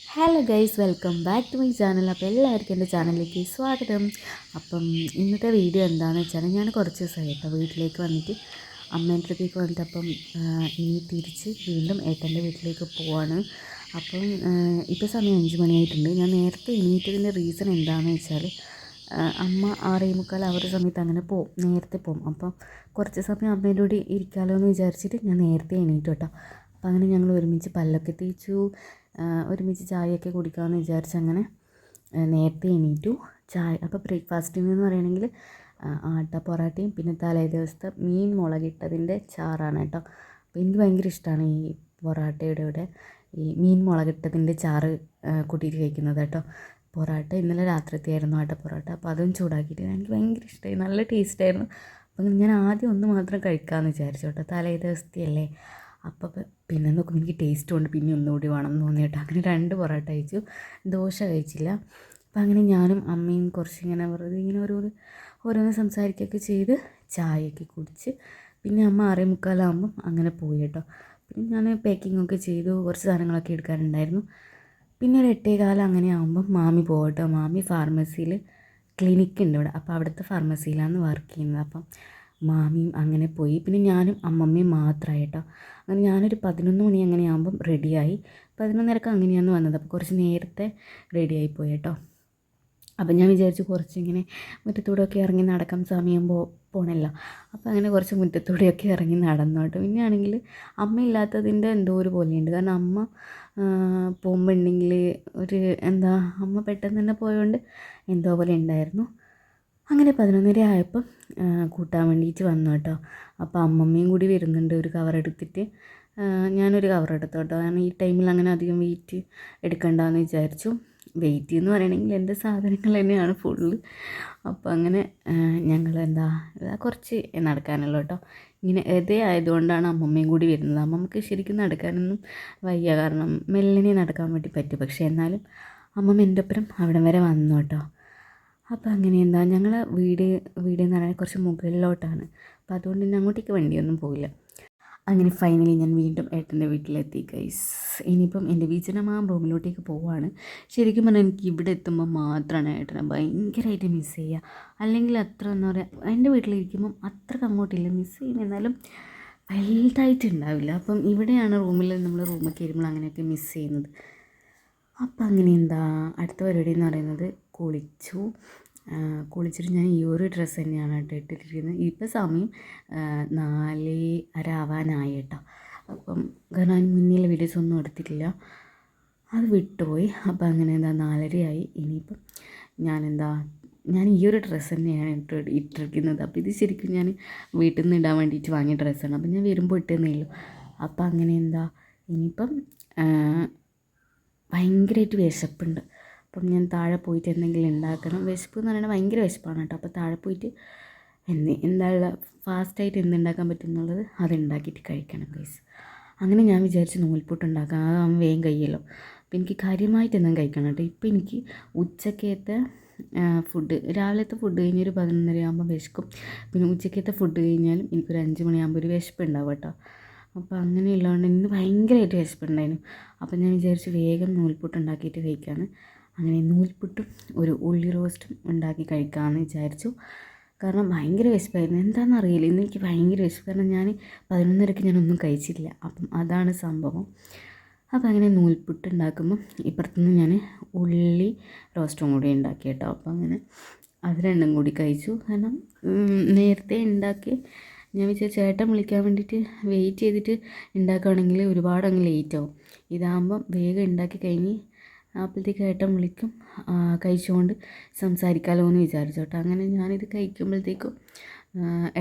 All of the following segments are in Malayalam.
Hello guys, welcome back to my channel. അപ്പോൾ എല്ലാവർക്കും എൻ്റെ ചാനലിലേക്ക് സ്വാഗതം. അപ്പം ഇന്നത്തെ വീഡിയോ എന്താണെന്ന് വെച്ചാൽ, ഞാൻ കുറച്ച് ദിവസമായി കേട്ടോ വീട്ടിലേക്ക് വന്നിട്ട്, അമ്മേൻ്റെ അടുത്തേക്ക് വന്നിട്ട്. അപ്പം ഇനി തിരിച്ച് വീണ്ടും ഏട്ടൻ്റെ വീട്ടിലേക്ക് പോവാണ്. അപ്പം ഇപ്പോൾ സമയം 5 മണിയായിട്ടുണ്ട്. ഞാൻ നേരത്തെ എണീറ്റതിൻ്റെ റീസൺ എന്താണെന്ന് വെച്ചാൽ, അമ്മ 6:45 ആ ഒരു സമയത്ത് അങ്ങനെ പോവും, നേരത്തെ പോവും. അപ്പം കുറച്ച് സമയം അമ്മേൻ്റെ കൂടെ ഇരിക്കാമല്ലോ എന്ന് വിചാരിച്ചിട്ട് ഞാൻ നേരത്തെ എണീറ്റു കേട്ടോ. അപ്പം അങ്ങനെ ഞങ്ങൾ ഒരുമിച്ച് പല്ലൊക്കെ തേച്ചു, ഒരുമിച്ച് ചായയൊക്കെ കുടിക്കാമെന്ന് വിചാരിച്ച് അങ്ങനെ നേരത്തെ എണീറ്റു. ചായ അപ്പോൾ ബ്രേക്ക്ഫാസ്റ്റിന് എന്ന് പറയുകയാണെങ്കിൽ ആട്ട പൊറാട്ടയും പിന്നെ തലേ ദിവസത്തെ മീൻ മുളകിട്ടതിൻ്റെ ചാറാണ് കേട്ടോ. അപ്പോൾ എനിക്ക് ഭയങ്കര ഇഷ്ടമാണ് ഈ പൊറാട്ടയുടെ കൂടെ ഈ മീൻ മുളകിട്ടതിൻ്റെ ചാറ് കൂട്ടിയിട്ട് കഴിക്കുന്നത് കേട്ടോ. പൊറാട്ട ഇന്നലെ രാത്രിത്തെയായിരുന്നു ആട്ട പൊറാട്ട. അപ്പോൾ അതും ചൂടാക്കിയിട്ട് എനിക്ക് ഭയങ്കര ഇഷ്ടമായി, നല്ല ടേസ്റ്റായിരുന്നു. അപ്പം ഞാൻ ആദ്യം ഒന്ന് മാത്രം കഴിക്കാമെന്ന് വിചാരിച്ചു കേട്ടോ, തലേ ദിവസത്തെയല്ലേ. അപ്പോൾ പിന്നെ നോക്കുമ്പോൾ എനിക്ക് ടേസ്റ്റ് കൊണ്ട് പിന്നെ ഒന്നുകൂടി വേണം എന്ന് തോന്നി കേട്ടോ. അങ്ങനെ 2 പൊറോട്ട കഴിച്ചു, ദോശ കഴിച്ചില്ല. അപ്പം അങ്ങനെ ഞാനും അമ്മയും കുറച്ചിങ്ങനെ വെറുതെ ഇങ്ങനെ ഓരോന്ന് സംസാരിക്കുകയൊക്കെ ചെയ്ത് ചായയൊക്കെ കുടിച്ച് പിന്നെ അമ്മ 6:45 അങ്ങനെ പോയി കേട്ടോ. പിന്നെ ഞാൻ പാക്കിങ്ങൊക്കെ ചെയ്തു, കുറച്ച് സാധനങ്ങളൊക്കെ എടുക്കാനുണ്ടായിരുന്നു. പിന്നെ ഒരു 8:15 അങ്ങനെ ആകുമ്പം മാമി പോകട്ടോ. മാമി ഫാർമസിയിൽ ക്ലിനിക്ക് ഉണ്ട് ഇവിടെ, അപ്പോൾ അവിടുത്തെ ഫാർമസിയിലാണ് വർക്ക് ചെയ്യുന്നത്. അപ്പം മാമിയും അങ്ങനെ പോയി. പിന്നെ ഞാനും അമ്മമ്മയും മാത്രമായി കേട്ടോ. അങ്ങനെ ഞാനൊരു 11 മണി അങ്ങനെ ആകുമ്പം റെഡിയായി. 11:30 അങ്ങനെയാണ് വന്നത്. അപ്പോൾ കുറച്ച് നേരത്തെ റെഡിയായി പോയി കേട്ടോ. അപ്പം ഞാൻ വിചാരിച്ചു കുറച്ചിങ്ങനെ മുറ്റത്തൂടെയൊക്കെ ഇറങ്ങി നടക്കാൻ സമയം പോകണമല്ലോ. അപ്പോൾ അങ്ങനെ കുറച്ച് മുറ്റത്തൂടെയൊക്കെ ഇറങ്ങി നടന്നു കേട്ടോ. പിന്നെ ആണെങ്കിൽ അമ്മ ഇല്ലാത്തതിൻ്റെ എന്തോ ഒരു പോലെയുണ്ട്. കാരണം അമ്മ പോകുമ്പോൾ ഉണ്ടെങ്കിൽ ഒരു എന്താ, അമ്മ പെട്ടെന്ന് തന്നെ പോയതുകൊണ്ട് എന്തോ പോലെ ഉണ്ടായിരുന്നു. അങ്ങനെ 11:30 ആയപ്പം കൂട്ടാൻ വേണ്ടിയിട്ട് വന്നു കേട്ടോ. അപ്പോൾ അമ്മമ്മയും കൂടി വരുന്നുണ്ട് ഒരു കവറെടുത്തിട്ട്. ഞാനൊരു കവറെടുത്തു കേട്ടോ. കാരണം ഈ ടൈമിൽ അങ്ങനെ അധികം വെയിറ്റ് എടുക്കണ്ടെന്ന് വിചാരിച്ചു. വെയിറ്റ് എന്ന് പറയണമെങ്കിൽ എൻ്റെ സാധനങ്ങൾ തന്നെയാണ് ഫുള്ള്. അപ്പോൾ അങ്ങനെ ഞങ്ങൾ കുറച്ച് നടക്കാനുള്ളൂ കേട്ടോ. ഇങ്ങനെ എതേ ആയതുകൊണ്ടാണ് അമ്മമ്മയും കൂടി വരുന്നത്. അമ്മമ്മക്ക് ശരിക്കും നടക്കാനൊന്നും വയ്യ, കാരണം മെല്ലനെ നടക്കാൻ വേണ്ടി പറ്റും. പക്ഷേ എന്നാലും അമ്മമ്മ എൻ്റെ ഒപ്പം അവിടം വരെ വന്നു കേട്ടോ. അപ്പോൾ അങ്ങനെ ഞങ്ങളെ വീടെന്ന് പറഞ്ഞാൽ കുറച്ച് മുകളിലോട്ടാണ്. അപ്പോൾ അതുകൊണ്ട് തന്നെ അങ്ങോട്ടേക്ക് വണ്ടിയൊന്നും പോവില്ല. അങ്ങനെ ഫൈനലി ഞാൻ വീണ്ടും ഏട്ടൻ്റെ വീട്ടിലെത്തി ഗൈസ്. ഇനിയിപ്പം എൻ്റെ വിജനമാം റൂമിലോട്ടേക്ക് പോവുകയാണ്. ശരിക്കും പറഞ്ഞാൽ എനിക്ക് ഇവിടെ എത്തുമ്പോൾ മാത്രമാണ് ഏട്ടനെ ഭയങ്കരമായിട്ട് മിസ് ചെയ്യുക. അല്ലെങ്കിൽ അത്ര എന്താ പറയുക, എൻ്റെ വീട്ടിലിരിക്കുമ്പം അത്രക്ക് അങ്ങോട്ടില്ല മിസ് ചെയ്യും, എന്നാലും വലുതായിട്ടുണ്ടാവില്ല. അപ്പം ഇവിടെയാണ് റൂമിൽ നമ്മൾ റൂമിൽ കയറുമ്പോൾ അങ്ങനെയൊക്കെ മിസ് ചെയ്യുന്നത്. അപ്പം അങ്ങനെ അടുത്ത പരിപാടി എന്ന് പറയുന്നത് കുളിച്ചിട്ട് ഞാൻ ഈ ഒരു ഡ്രസ്സ് തന്നെയാണ് കേട്ടോ ഇട്ടിട്ടിരിക്കുന്നത്. ഇപ്പം സമയം 4:30 ആവാനായി കേട്ടോ. അപ്പം കാരണം മുന്നിലെ വീഡിയോസ് ഒന്നും എടുത്തിട്ടില്ല, അത് വിട്ടുപോയി. അപ്പം അങ്ങനെ 4:30 ആയി. ഇനിയിപ്പം ഞാൻ ഈ ഒരു ഡ്രസ്സ് തന്നെയാണ് ഇട്ടിരിക്കുന്നത്. അപ്പോൾ ഇത് ശരിക്കും ഞാൻ വീട്ടിൽ നിന്ന് ഇടാൻ വേണ്ടിയിട്ട് വാങ്ങിയ ഡ്രസ്സാണ്. അപ്പം ഞാൻ വരുമ്പോൾ ഇട്ടതന്നേ ഉള്ളൂ. അപ്പം അങ്ങനെ ഇനിയിപ്പം ഭയങ്കരമായിട്ട് വിശപ്പുണ്ട്. അപ്പം ഞാൻ താഴെ പോയിട്ട് എന്തെങ്കിലും ഉണ്ടാക്കണം. വിശപ്പ് എന്ന് പറയുന്നത് ഭയങ്കര വിശപ്പാണ് കേട്ടോ. അപ്പോൾ താഴെ പോയിട്ട് ഫാസ്റ്റായിട്ട് എന്തുണ്ടാക്കാൻ പറ്റും എന്നുള്ളത് അത് ഉണ്ടാക്കിയിട്ട് കഴിക്കണം ഗൈസ്. അങ്ങനെ ഞാൻ വിചാരിച്ച് നൂൽപുട്ട് ഉണ്ടാക്കാം, അതാകുമ്പോൾ വേഗം കഴിയുമല്ലോ. അപ്പോൾ എനിക്ക് കാര്യമായിട്ട് എന്തെങ്കിലും കഴിക്കണം കേട്ടോ. ഇപ്പോൾ എനിക്ക് ഉച്ചക്കത്തെ ഫുഡ്, രാവിലത്തെ ഫുഡ് കഴിഞ്ഞൊരു 11:30 ആകുമ്പോൾ വിശക്കും. പിന്നെ ഉച്ചക്കത്തെ ഫുഡ് കഴിഞ്ഞാലും എനിക്കൊരു 5 മണിയാകുമ്പോൾ ഒരു വിശപ്പ് ഉണ്ടാവും കേട്ടോ. അപ്പോൾ അങ്ങനെയുള്ളതുകൊണ്ട് എനിക്ക് ഭയങ്കരമായിട്ട് വിശപ്പുണ്ടായിരുന്നു. അപ്പോൾ ഞാൻ വിചാരിച്ച് വേഗം നൂൽപുട്ട് ഉണ്ടാക്കിയിട്ട് കഴിക്കാമെന്ന്. അങ്ങനെ നൂൽപുട്ടും ഒരു ഉള്ളി റോസ്റ്റും ഉണ്ടാക്കി കഴിക്കാമെന്ന് വിചാരിച്ചു. കാരണം ഭയങ്കര വിശപ്പായിരുന്നു, എന്താണെന്ന് അറിയില്ല. ഇന്ന് എനിക്ക് ഭയങ്കര വിശപ്പ്, കാരണം ഞാൻ 11:30 ഞാനൊന്നും കഴിച്ചിട്ടില്ല. അപ്പം അതാണ് സംഭവം. അപ്പോൾ അങ്ങനെ നൂൽപുട്ട് ഉണ്ടാക്കുമ്പം ഇപ്പുറത്തുനിന്ന് ഞാൻ ഉള്ളി റോസ്റ്റും കൂടി ഉണ്ടാക്കി കേട്ടോ. അപ്പോൾ അങ്ങനെ അത് രണ്ടും കൂടി കഴിച്ചു. കാരണം നേരത്തെ ഉണ്ടാക്കി ഞാൻ വിചാരിച്ചു ചേട്ടൻ വിളിക്കാൻ വേണ്ടിയിട്ട് വെയിറ്റ് ചെയ്തിട്ട് ഉണ്ടാക്കുകയാണെങ്കിൽ ഒരുപാട് അങ്ങ് ലേറ്റ് ആവും. ഇതാകുമ്പം വേഗം ഉണ്ടാക്കി കഴിഞ്ഞ് അപ്പോഴത്തേക്ക് ഏട്ടൻ വിളിക്കും, കഴിച്ചുകൊണ്ട് സംസാരിക്കാമല്ലോ എന്ന് വിചാരിച്ചു കേട്ടോ. അങ്ങനെ ഞാനിത് കഴിക്കുമ്പോഴത്തേക്കും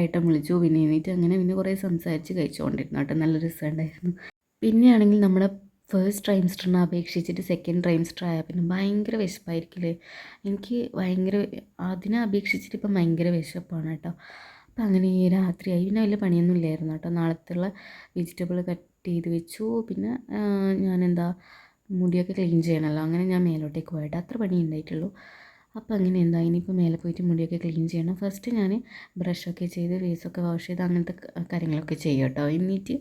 ഏട്ടൻ വിളിച്ചു. പിന്നെ എണീറ്റ് അങ്ങനെ കുറേ സംസാരിച്ച് കഴിച്ചുകൊണ്ടിരുന്നു കേട്ടോ. നല്ല രസമുണ്ടായിരുന്നു. പിന്നെയാണെങ്കിൽ നമ്മുടെ ഫസ്റ്റ് ട്രൈംസ്റ്ററിനെ അപേക്ഷിച്ചിട്ട് സെക്കൻഡ് ട്രൈംസ്റ്റർ ആയാൽ പിന്നെ ഭയങ്കര വിശപ്പായിരിക്കില്ലേ. എനിക്ക് അതിനെ അപേക്ഷിച്ചിട്ട് ഇപ്പം ഭയങ്കര വിശപ്പാണ് കേട്ടോ. അപ്പം അങ്ങനെ രാത്രിയായി. പിന്നെ വലിയ പണിയൊന്നും ഇല്ലായിരുന്നു കേട്ടോ. നാളത്തുള്ള വെജിറ്റബിൾ കട്ട് ചെയ്ത് വെച്ചു. പിന്നെ ഞാൻ മുടിയൊക്കെ ക്ലീൻ ചെയ്യണമല്ലോ, അങ്ങനെ ഞാൻ മേലോട്ടേക്ക് പോയിട്ട് അത്ര പണി ഉണ്ടായിട്ടുള്ളൂ. അപ്പോൾ അങ്ങനെ ഇനിയിപ്പോൾ മേലെ പോയിട്ട് മുടിയൊക്കെ ക്ലീൻ ചെയ്യണം. ഫസ്റ്റ് ഞാൻ ബ്രഷൊക്കെ ചെയ്ത് ഫേസൊക്കെ വാഷ് ചെയ്ത് അങ്ങനത്തെ കാര്യങ്ങളൊക്കെ ചെയ്യും കേട്ടോ. എന്നിട്ട്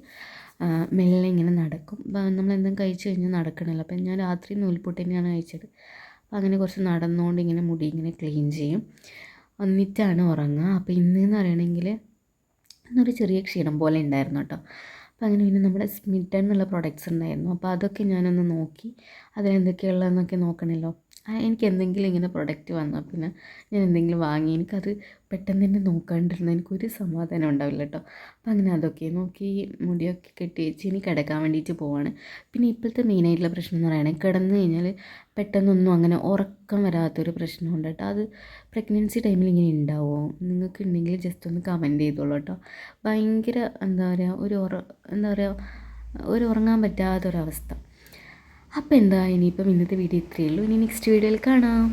മെല്ലെ ഇങ്ങനെ നടക്കും. നമ്മളെന്തെങ്കിലും കഴിച്ച് കഴിഞ്ഞാൽ നടക്കണമല്ലോ. അപ്പം ഞാൻ രാത്രി നൂൽപുട്ട് തന്നെയാണ് കഴിച്ചത്. അപ്പോൾ അങ്ങനെ കുറച്ച് നടന്നുകൊണ്ട് ഇങ്ങനെ മുടി ഇങ്ങനെ ക്ലീൻ ചെയ്യും, എന്നിട്ടാണ് ഉറങ്ങുക. അപ്പോൾ ഇന്നെന്ന് പറയണമെങ്കിൽ ഇന്നൊരു ചെറിയ ക്ഷീണം പോലെ ഉണ്ടായിരുന്നു കേട്ടോ. അപ്പോൾ അങ്ങനെ പിന്നെ നമ്മുടെ സ്മിഡൻ എന്നുള്ള പ്രൊഡക്ട്സ് ഉണ്ടായിരുന്നു. അപ്പോൾ അതൊക്കെ ഞാനൊന്ന് നോക്കി, അതിലെന്തൊക്കെയുള്ളതെന്നൊക്കെ നോക്കണമല്ലോ. എനിക്ക് എന്തെങ്കിലും ഇങ്ങനെ പ്രൊഡക്റ്റ് വന്നാൽ പിന്നെ ഞാൻ എന്തെങ്കിലും വാങ്ങി എനിക്കത് പെട്ടെന്ന് തന്നെ നോക്കാണ്ടിരുന്ന എനിക്കൊരു സമാധാനം ഉണ്ടാവില്ല കേട്ടോ. അപ്പോൾ അങ്ങനെ അതൊക്കെ നോക്കി മുടിയൊക്കെ കെട്ടി വെച്ച് ഇനി കിടക്കാൻ വേണ്ടിയിട്ട് പോവാണ്. പിന്നെ ഇപ്പോഴത്തെ മെയിനായിട്ടുള്ള പ്രശ്നം എന്ന് പറയുന്നത് കിടന്നു കഴിഞ്ഞാൽ പെട്ടെന്നൊന്നും അങ്ങനെ ഉറക്കം വരാത്തൊരു പ്രശ്നമുണ്ട് കേട്ടോ. അത് പ്രഗ്നൻസി ടൈമിൽ ഇങ്ങനെ ഉണ്ടാവുമോ? നിങ്ങൾക്ക് ഉണ്ടെങ്കിൽ ജസ്റ്റ് ഒന്ന് കമൻറ്റ് ചെയ്തോളൂ കേട്ടോ. ഭയങ്കര എന്താ പറയുക ഒരു ഉറങ്ങാൻ പറ്റാത്തൊരവസ്ഥ. അപ്പോൾ എന്താ ഇനിയിപ്പം ഇന്നത്തെ വീഡിയോ ഇത്രയേ ഉള്ളൂ. ഇനി നെക്സ്റ്റ് വീഡിയോയിൽ കാണാം.